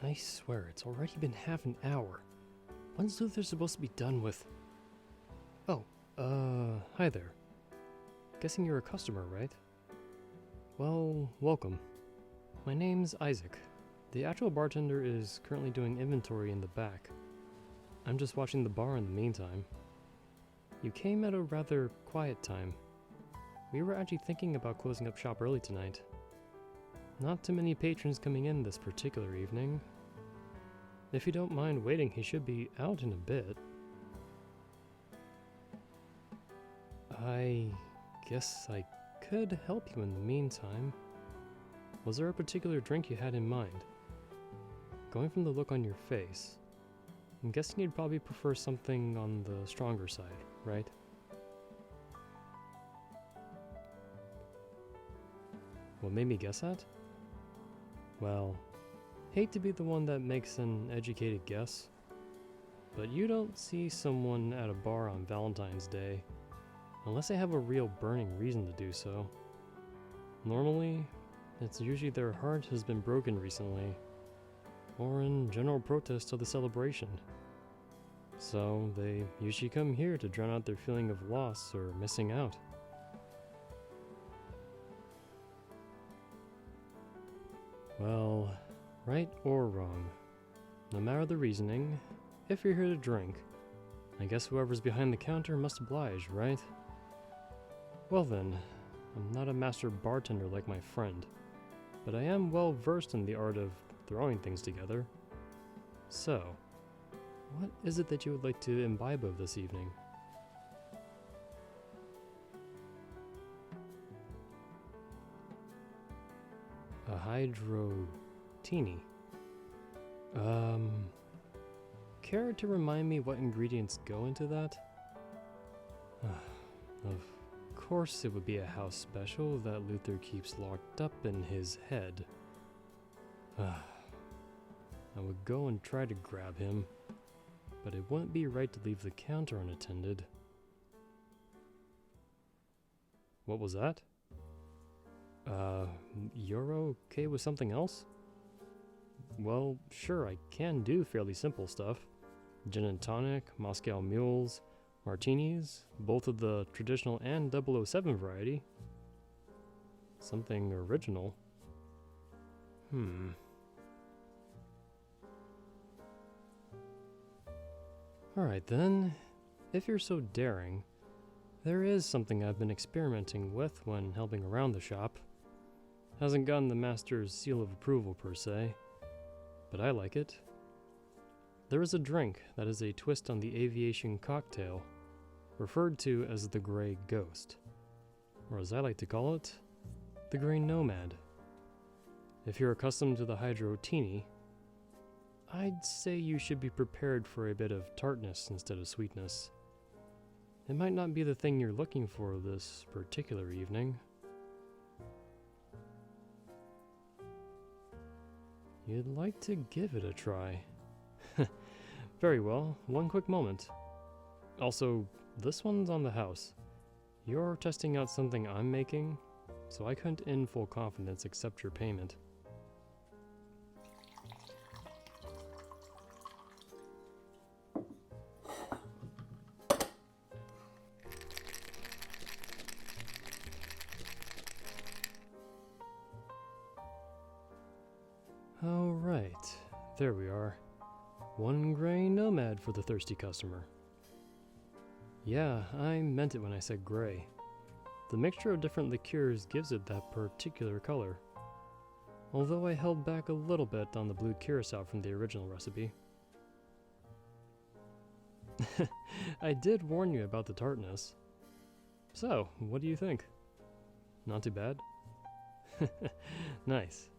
I swear, it's already been half an hour. When's Luther supposed to be done with... Oh, hi there. Guessing you're a customer, right? Well, welcome. My name's Isaac. The actual bartender is currently doing inventory in the back. I'm just watching the bar in the meantime. You came at a rather quiet time. We were actually thinking about closing up shop early tonight. Not too many patrons coming in this particular evening. If you don't mind waiting, he should be out in a bit. I guess I could help you in the meantime. Was there a particular drink you had in mind? Going from the look on your face, I'm guessing you'd probably prefer something on the stronger side, right? What made me guess that? Well, hate to be the one that makes an educated guess, but you don't see someone at a bar on Valentine's Day unless they have a real burning reason to do so. Normally, it's usually their heart has been broken recently, or in general protest of the celebration. So they usually come here to drown out their feeling of loss or missing out. Well, right or wrong, no matter the reasoning, if you're here to drink, I guess whoever's behind the counter must oblige, right? Well then, I'm not a master bartender like my friend, but I am well versed in the art of throwing things together. So, what is it that you would like to imbibe of this evening? A hydro-teeny. Care to remind me what ingredients go into that? Of course it would be a house special that Luther keeps locked up in his head. I would go and try to grab him, but it wouldn't be right to leave the counter unattended. What was that? You're okay with something else? Well, sure, I can do fairly simple stuff. Gin and tonic, Moscow mules, martinis, both of the traditional and 007 variety. Something original. Alright then, if you're so daring, there is something I've been experimenting with when helping around the shop. Hasn't gotten the master's seal of approval per se, but I like it. There is a drink that is a twist on the aviation cocktail, referred to as the Grey Ghost, or as I like to call it, the Grey Nomad. If you're accustomed to the hydro-teeny, I'd say you should be prepared for a bit of tartness instead of sweetness. It might not be the thing you're looking for this particular evening. You'd like to give it a try. Very well, one quick moment. Also, this one's on the house. You're testing out something I'm making, so I couldn't in full confidence accept your payment. Alright, there we are. One Grey Nomad for the thirsty customer. Yeah, I meant it when I said gray. The mixture of different liqueurs gives it that particular color. Although I held back a little bit on the blue curacao from the original recipe. I did warn you about the tartness. So, what do you think? Not too bad? Nice.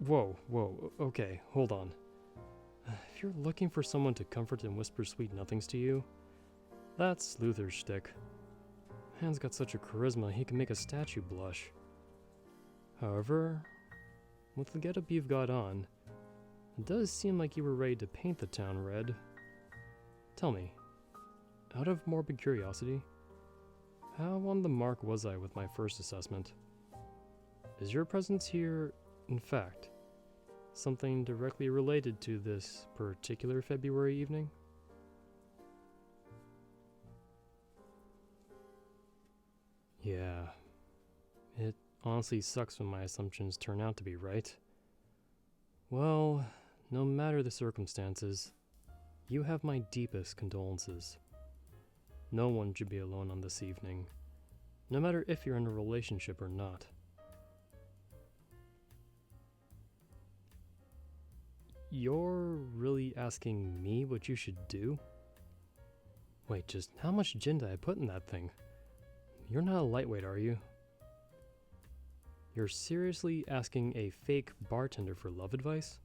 Whoa, okay, hold on. If you're looking for someone to comfort and whisper sweet nothings to you, that's Luther's shtick. Man's got such a charisma, he can make a statue blush. However, with the getup you've got on, it does seem like you were ready to paint the town red. Tell me, out of morbid curiosity, how on the mark was I with my first assessment? Is your presence here, in fact, something directly related to this particular February evening? Yeah, it honestly sucks when my assumptions turn out to be right. Well, no matter the circumstances, you have my deepest condolences. No one should be alone on this evening, no matter if you're in a relationship or not. You're really asking me what you should do? Wait, just how much gin did I put in that thing? You're not a lightweight, are you? You're seriously asking a fake bartender for love advice?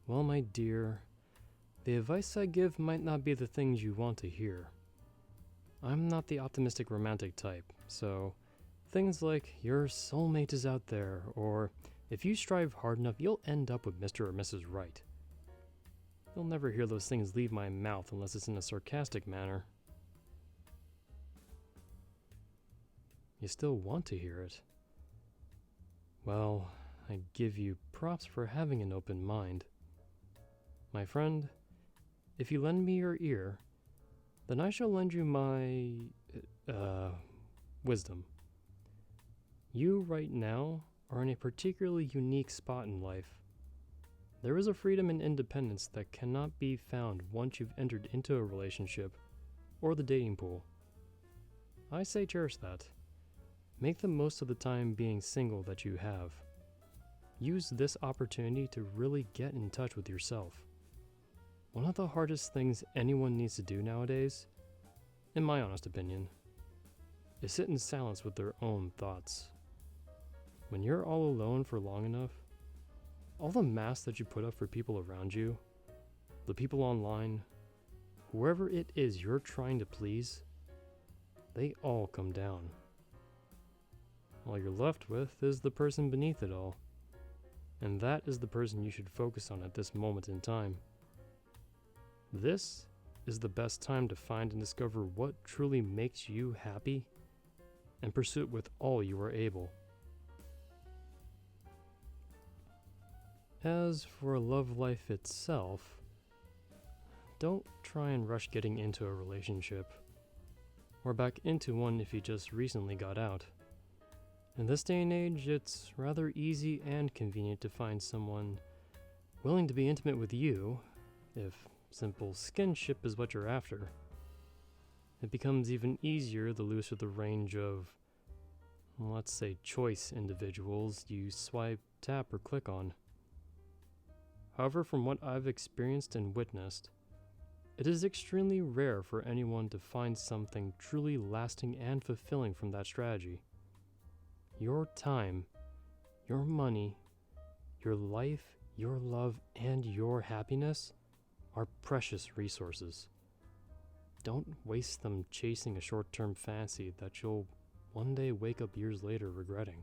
Well, my dear, the advice I give might not be the things you want to hear. I'm not the optimistic romantic type, so things like your soulmate is out there, or if you strive hard enough, you'll end up with Mr. or Mrs. Right. You'll never hear those things leave my mouth unless it's in a sarcastic manner. You still want to hear it. Well, I give you props for having an open mind. My friend, if you lend me your ear, then I shall lend you my, wisdom. You right now are in a particularly unique spot in life. There is a freedom and independence that cannot be found once you've entered into a relationship or the dating pool. I say cherish that. Make the most of the time being single that you have. Use this opportunity to really get in touch with yourself. One of the hardest things anyone needs to do nowadays, in my honest opinion, is sit in silence with their own thoughts. When you're all alone for long enough, all the masks that you put up for people around you, the people online, whoever it is you're trying to please, they all come down. All you're left with is the person beneath it all, and that is the person you should focus on at this moment in time. This is the best time to find and discover what truly makes you happy and pursue it with all you are able. As for love life itself, don't try and rush getting into a relationship, or back into one if you just recently got out. In this day and age, it's rather easy and convenient to find someone willing to be intimate with you, if simple skinship is what you're after. It becomes even easier the looser the range of, let's say, choice individuals you swipe, tap, or click on. However, from what I've experienced and witnessed, it is extremely rare for anyone to find something truly lasting and fulfilling from that strategy. Your time, your money, your life, your love, and your happiness are precious resources. Don't waste them chasing a short-term fantasy that you'll one day wake up years later regretting.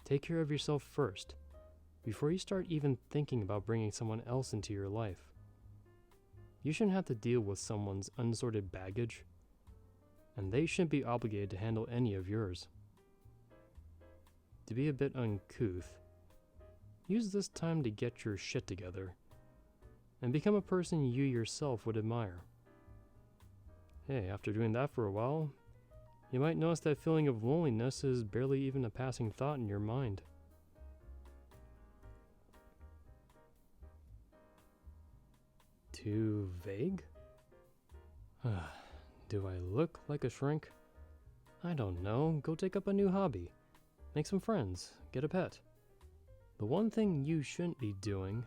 Take care of yourself first, before you start even thinking about bringing someone else into your life. You shouldn't have to deal with someone's unsorted baggage, and they shouldn't be obligated to handle any of yours. To be a bit uncouth, use this time to get your shit together and become a person you yourself would admire. Hey, after doing that for a while, you might notice that feeling of loneliness is barely even a passing thought in your mind. Too vague? Do I look like a shrink? I don't know, go take up a new hobby. Make some friends, get a pet. The one thing you shouldn't be doing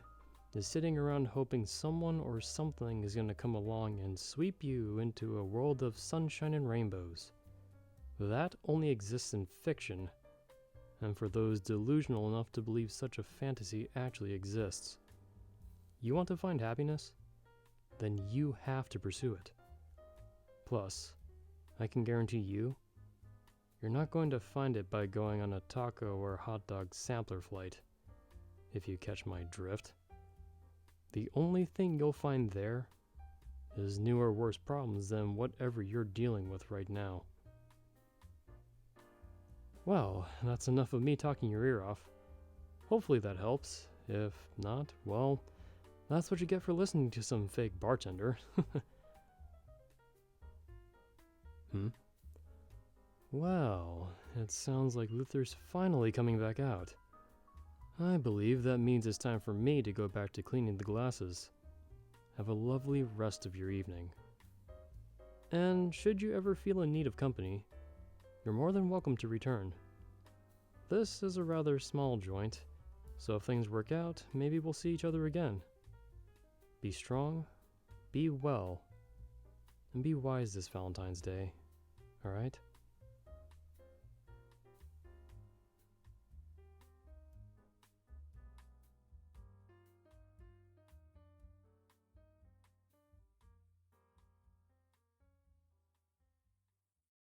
is sitting around hoping someone or something is going to come along and sweep you into a world of sunshine and rainbows. That only exists in fiction, and for those delusional enough to believe such a fantasy actually exists. You want to find happiness? Then you have to pursue it. Plus, I can guarantee you're not going to find it by going on a taco or hot dog sampler flight, if you catch my drift. The only thing you'll find there is new or worse problems than whatever you're dealing with right now. Well, that's enough of me talking your ear off. Hopefully that helps. If not, well, that's what you get for listening to some fake bartender. Well, it sounds like Luther's finally coming back out. I believe that means it's time for me to go back to cleaning the glasses. Have a lovely rest of your evening. And should you ever feel in need of company, you're more than welcome to return. This is a rather small joint, so if things work out, maybe we'll see each other again. Be strong, be well, and be wise this Valentine's Day, alright?